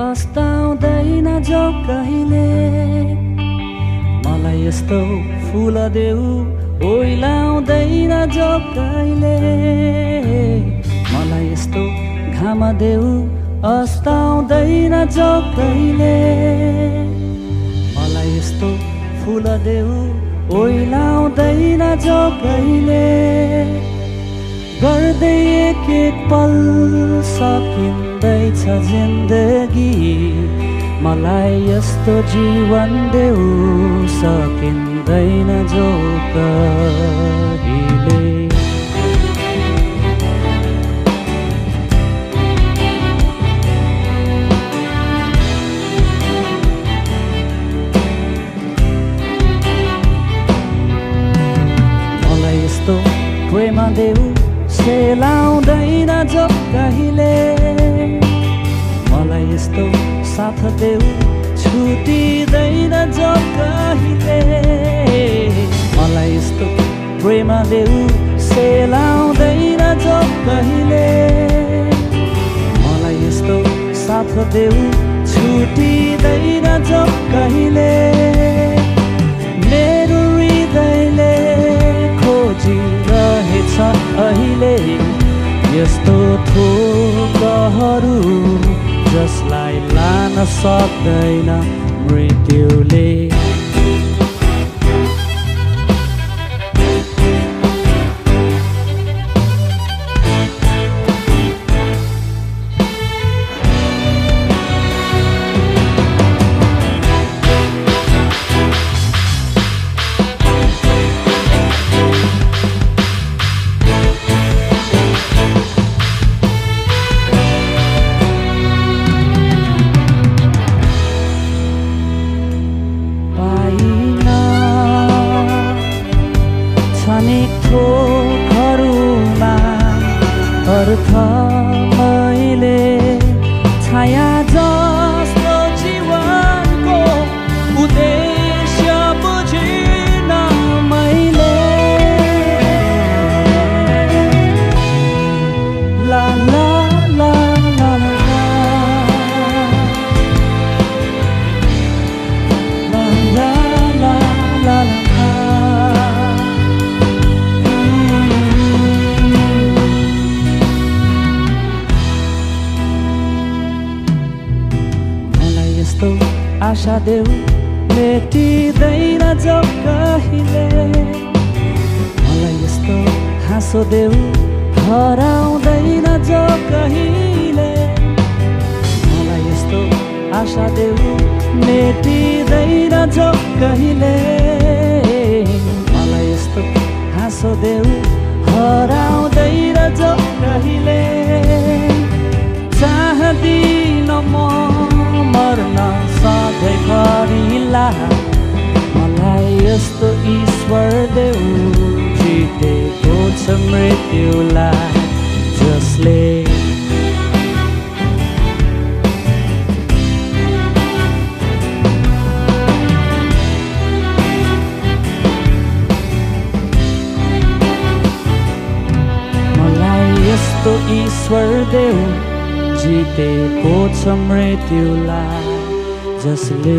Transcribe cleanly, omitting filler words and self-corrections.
अस्ताउँदैन जो कहिले मलाई यस्तो फुल देऊ ओइलाउँदैन जो कहिले मलाई यस्तो घाम देऊ अस्ताउँदैन जो कहिले मलाई यस्तो फुल देऊ ओइलाउँदैन जो कहिले गर्दै एक एक पल सकिँदैछ जिन्दगी मलाई यस्तो जीवन देऊ सकिँदैन जो कहिले मलाई यस्तो प्रेम देऊ सेलाउँदैन जो कहिले मलाई यस्तो साथ देऊ छुटिँदैन जो कहिले मलाई यस्तो प्रेम देऊ सेलाउँदैन जो कहिले मलाई यस्तो साथ देऊ छुटिँदैन जो कहिले मेरो हृदयले खोजिरहेछ अहिले यस्तो थोकहरू जसलाई लान सक्दैन मृत्युले थोकहरूमा अर्थ मैले छाया जस्तो जीवनको उद्देश्य बुझिन मैले ला ला ला ला ला ला ला ला ला आशा देऊ मेटिँदैन जो कहिले मलाई यस्तो हाँसो देऊ हराउँदैन जो कहिले मलाई यस्तो आशा देऊ मेटिँदैन जो कहिले मलाई यस्तो हाँसो देऊ हराउँदैन जो कहिले चाहदिन म मर्न सधैँभरिला मलाई यस्तो ईश्वर देऊ जितेको छ मृत्युलाई जसले मलाई यस्तो ईश्वर देऊ जितेको छ मृत्युलाई जसले